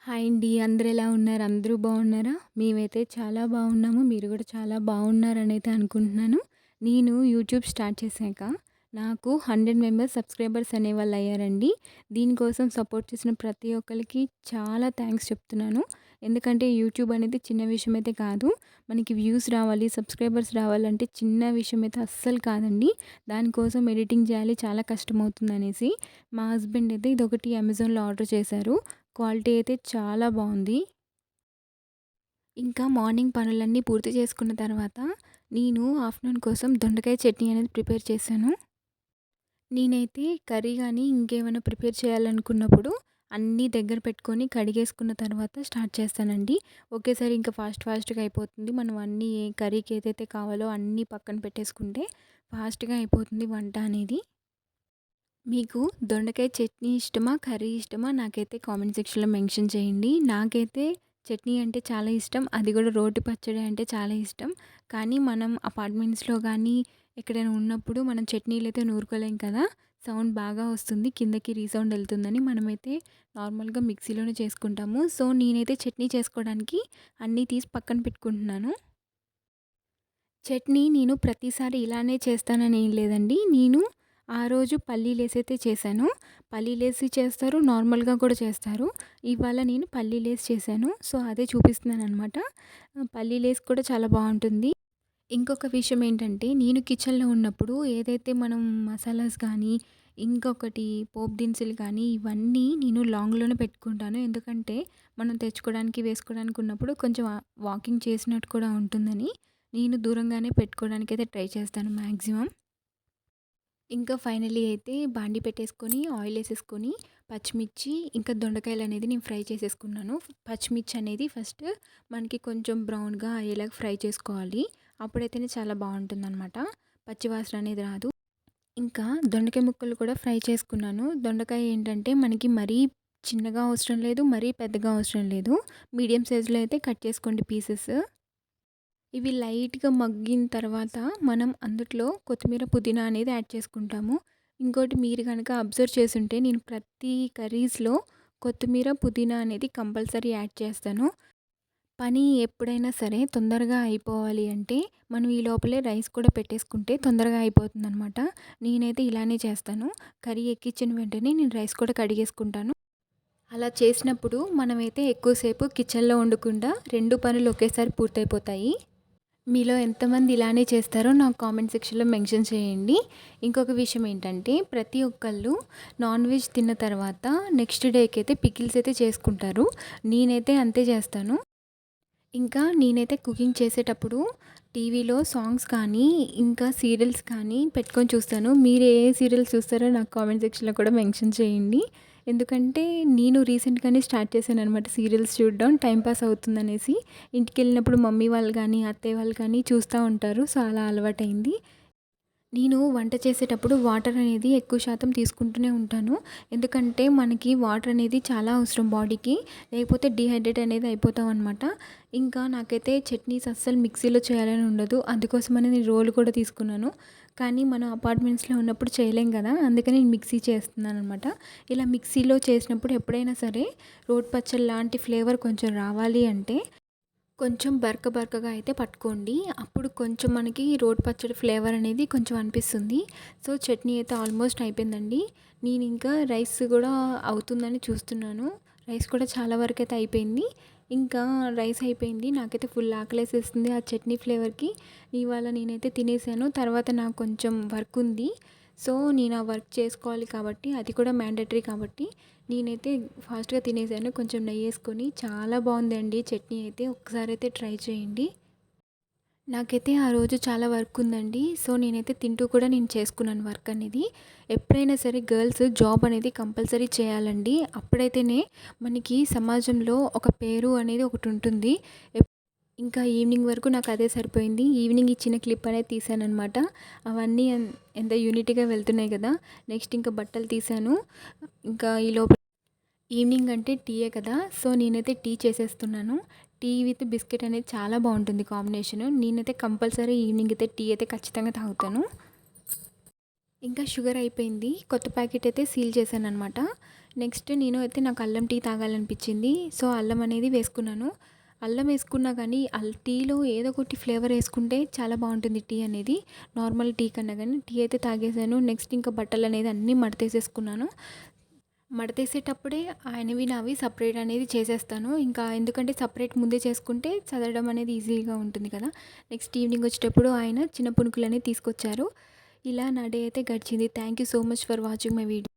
Hi అండి. అందరూ ఎలా ఉన్నారు? అందరూ బాగున్నారా? మేమైతే చాలా బాగున్నాము. మీరు కూడా చాలా బాగున్నారనైతే అనుకుంటున్నాను. నేను యూట్యూబ్ స్టార్ట్ చేశాక నాకు 100 మెంబర్స్ సబ్స్క్రైబర్స్ అనేవాళ్ళు అయ్యారండి. దీనికోసం సపోర్ట్ చేసిన ప్రతి ఒక్కళ్ళకి చాలా థ్యాంక్స్ చెప్తున్నాను. ఎందుకంటే యూట్యూబ్ అనేది చిన్న విషయం అయితే కాదు. మనకి వ్యూస్ రావాలి, సబ్స్క్రైబర్స్ రావాలంటే చిన్న విషయం అయితే అస్సలు కాదండి. దానికోసం ఎడిటింగ్ చేయాలి, చాలా కష్టమవుతుందనేసి మా హస్బెండ్ అయితే ఇదొకటి అమెజాన్‌లో ఆర్డర్ చేశారు. క్వాలిటీ అయితే చాలా బావుంది. ఇంకా మార్నింగ్ పనులన్నీ పూర్తి చేసుకున్న తర్వాత నేను ఆఫ్టర్‌నూన్ కోసం దొండకాయ చట్నీ అనేది ప్రిపేర్ చేశాను. నేనైతే కర్రీ గానీ, ఇంకేమైనా ప్రిపేర్ చేయాలనుకున్నప్పుడు అన్నీ దగ్గర పెట్టుకొని కడిగేసుకున్న తర్వాత స్టార్ట్ చేస్తానండి. ఒకేసారి ఇంకా ఫాస్ట్‌గా అయిపోతుంది. మనం అన్నీ కర్రీకి ఏదైతే కావాలో అన్నీ పక్కన పెట్టేసుకుంటే ఫాస్ట్‌గా అయిపోతుంది వంట అనేది. మీకు దొండకాయ చట్నీ ఇష్టమా? కర్రీ ఇష్టమా? నాకైతే కామెంట్ సెక్షన్‌లో మెన్షన్ చేయండి. నాకైతే చట్నీ అంటే చాలా ఇష్టం. అది కూడా రోటి పచ్చడి అంటే చాలా ఇష్టం. కానీ మనం అపార్ట్మెంట్స్‌లో గానీ, ఎక్కడైనా ఉన్నప్పుడు మనం చట్నీలైతే నూరుకోలేం కదా! సౌండ్ బాగా వస్తుంది. కిందకి రీసౌండ్ ఎళ్తుందని మనమైతే నార్మల్‌గా మిక్సీలోనే చేసుకుంటాము. సో, నేనైతే చట్నీ చేసుకోవడానికి అన్నీ తీసి పక్కన పెట్టుకుంటున్నాను. చట్నీ నేను ప్రతిసారి ఇలానే చేస్తానని ఏం లేదండి. నేను ఆ రోజు పల్లీలేసైతే చేశాను. పల్లీలేసి చేస్తారు, నార్మల్‌గా కూడా చేస్తారు. ఇవాళ నేను పల్లీలేసి చేశాను. సో, అదే చూపిస్తున్నాననమాట. పల్లీలేసి కూడా చాలా బావుంటుంది. ఇంకొక విషయం ఏంటంటే, నేను కిచెన్‌లో ఉన్నప్పుడు ఏదైతే మనం మసాలాస్ కానీ, ఇంకొకటి పోపు దినుసులు కానీ, ఇవన్నీ నేను లాంగ్‌లోనే పెట్టుకుంటాను. ఎందుకంటే, మనం తెచ్చుకోవడానికి, వేసుకోవడానికి ఉన్నప్పుడు కొంచెం వాకింగ్ చేసినట్టు కూడా ఉంటుందని, నేను దూరంగానే పెట్టుకోవడానికైతే ట్రై చేస్తాను మ్యాక్సిమం. ఇంకా ఫైనల్లీ అయితే బాండీ పెట్టేసుకొని, ఆయిలేసేసుకొని, పచ్చిమిర్చి, ఇంకా దొండకాయలనేది నేను ఫ్రై చేసేసుకున్నాను. పచ్చిమిర్చి అనేది ఫస్ట్ మనకి కొంచెం బ్రౌన్‌గా అయ్యేలాగా ఫ్రై చేసుకోవాలి. అప్పుడైతేనే చాలా బావుంటుందనమాట. పచ్చి వాసన అనేది రాదు. ఇంకా దొండకాయ ముక్కలు కూడా ఫ్రై చేసుకున్నాను. దొండకాయ ఏంటంటే మనకి మరీ చిన్నగా అవసరం లేదు, మరీ పెద్దగా అవసరం లేదు. మీడియం సైజులో అయితే కట్ చేసుకోండి పీసెస్. ఇవి లైట్‌గా మగ్గిన తర్వాత మనం అందుట్లో కొత్తిమీర, పుదీనా అనేది యాడ్ చేసుకుంటాము. ఇంకోటి మీరు గనక అబ్జర్వ్ చేసుంటే నేను ప్రతి కర్రీస్‌లో కొత్తిమీర, పుదీనా అనేది కంపల్సరీ యాడ్ చేస్తాను. పని ఎప్పుడైనా సరే తొందరగా అయిపోవాలి అంటే మనం ఈ లోపలే రైస్ కూడా పెట్టేసుకుంటే తొందరగా అయిపోతుందనమాట. నేనైతే ఇలానే చేస్తాను. కర్రీ ఎక్కించిన వెంటనే నేను రైస్ కూడా కడిగేసుకుంటాను. అలా చేసినప్పుడు మనమైతే ఎక్కువసేపు కిచెన్‌లో ఉండకుండా 2 పనులు ఒకేసారి పూర్తయిపోతాయి. మీలో ఎంతమంది ఇలానే చేస్తారో నాకు కామెంట్ సెక్షన్‌లో మెన్షన్ చేయండి. ఇంకొక విషయం ఏంటంటే ప్రతి ఒక్కళ్ళు నాన్ వెజ్ తిన్న తర్వాత నెక్స్ట్ డేకి అయితే పికిల్స్ అయితే చేసుకుంటారు. నేనైతే అంతే చేస్తాను. ఇంకా నేనైతే కుకింగ్ చేసేటప్పుడు టీవీలో సాంగ్స్ కానీ, ఇంకా సీరియల్స్ కానీ పెట్టుకొని చూస్తాను. మీరు ఏ సీరియల్స్ చూస్తారో నాకు కామెంట్ సెక్షన్‌లో కూడా మెన్షన్ చేయండి. ఎందుకంటే నేను రీసెంట్‌గానే స్టార్ట్ చేశాననమాట సీరియల్స్ చూడడం. టైం పాస్ అవుతుందనేసి. ఇంటికెళ్ళినప్పుడు మమ్మీ వాళ్ళు కానీ, అత్తయ్య వాళ్ళు కానీ చూస్తా ఉంటారు. సో, అలా అలవాటయింది. నేను వంట చేసేటప్పుడు వాటర్ అనేది ఎక్కువ శాతం తీసుకుంటూనే ఉంటాను. ఎందుకంటే మనకి వాటర్ అనేది చాలా అవసరం బాడీకి. లేకపోతే డీహైడ్రేట్ అనేది అయిపోతామనమాట. ఇంకా నాకైతే చట్నీస్ అస్సలు మిక్సీలో చేయాలని ఉండదు. అందుకోసమని నేను రోలు కూడా తీసుకున్నాను. కానీ మనం అపార్ట్మెంట్స్‌లో ఉన్నప్పుడు చేయలేం కదా! అందుకని నేను మిక్సీ చేస్తున్నాననమాట. ఇలా మిక్సీలో చేసినప్పుడు ఎప్పుడైనా సరే రోటి పచ్చడి లాంటి ఫ్లేవర్ కొంచెం రావాలి అంటే కొంచెం బరకగా అయితే పట్టుకోండి. అప్పుడు కొంచెం మనకి రోటి పచ్చడి ఫ్లేవర్ అనేది కొంచెం అనిపిస్తుంది. సో, చట్నీ అయితే ఆల్మోస్ట్ అయిపోయిందండి. నేను ఇంకా రైస్ కూడా అవుతుందని చూస్తున్నాను. రైస్ కూడా చాలా వరకైతే అయిపోయింది. ఇంకా రైస్ అయిపోయింది. నాకైతే ఫుల్ ఆకలేసేస్తుంది ఆ చట్నీ ఫ్లేవర్‌కి. ఇవాళ నేనైతే తినేసాను. తర్వాత నాకు కొంచెం వర్క్ ఉంది. సో, నేను ఆ వర్క్ చేసుకోవాలి కాబట్టి అది కూడా మ్యాండేటరీ కాబట్టి నేనైతే ఫాస్ట్‌గా తినేసాను. కొంచెం నెయ్యేసుకొని చాలా బావుందండి చట్నీ అయితే. ఒక్కసారైతే ట్రై చేయండి. నాకైతే ఆ రోజు చాలా వర్క్ ఉందండి. సో, నేనైతే తింటూ కూడా నేను చేసుకున్నాను వర్క్ అనేది. ఎప్పుడైనా సరే గర్ల్స్ జాబ్ అనేది కంపల్సరీ చేయాలండి. అప్పుడైతేనే మనకి సమాజంలో ఒక పేరు అనేది ఒకటుంటుంది. ఇంకా ఈవినింగ్ వరకు నాకు అదే సరిపోయింది. ఈవినింగ్ ఈ చిన్న క్లిప్ అనేది తీశాననమాట. అవన్నీ ఎంత యూనిటీగా వెళ్తున్నాయి కదా! నెక్స్ట్ ఇంకా బట్టలు తీశాను. ఇంకా ఈలోపు ఈవినింగ్ అంటే టీయే కదా! సో, నేనైతే టీ చేసేస్తున్నాను. టీ విత్ బిస్కెట్ అనేది చాలా బావుంటుంది కాంబినేషను. నేనైతే కంపల్సరీ ఈవినింగ్ అయితే టీ అయితే ఖచ్చితంగా తాగుతాను. ఇంకా షుగర్ అయిపోయింది. కొత్త ప్యాకెట్ అయితే సీల్ చేశాననమాట. నెక్స్ట్ నేను అయితే నాకు అల్లం టీ తాగాలనిపించింది. సో, అల్లం అనేది వేసుకున్నాను. అల్లం వేసుకున్నా కానీ టీలో ఏదో ఒకటి ఫ్లేవర్ వేసుకుంటే చాలా బావుంటుంది టీ అనేది. నార్మల్ టీ కన్నా గానీ. టీ అయితే తాగేసాను. నెక్స్ట్ ఇంకా బట్టలనేది అన్నీ మడతేసేసుకున్నాను. మడతేసేటప్పుడే ఆయనవి నావి సెపరేట్ అనేది చేసేస్తాను. ఇంకా ఎందుకంటే సెపరేట్ ముందే చేసుకుంటే చదవడం అనేది ఈజీగా ఉంటుంది కదా! నెక్స్ట్ ఈవినింగ్ వచ్చేటప్పుడు ఆయన చిన్న పునుకులనేవి తీసుకొచ్చారు. ఇలా నా డే అయితే గడిచింది. Thank you so much for watching my video.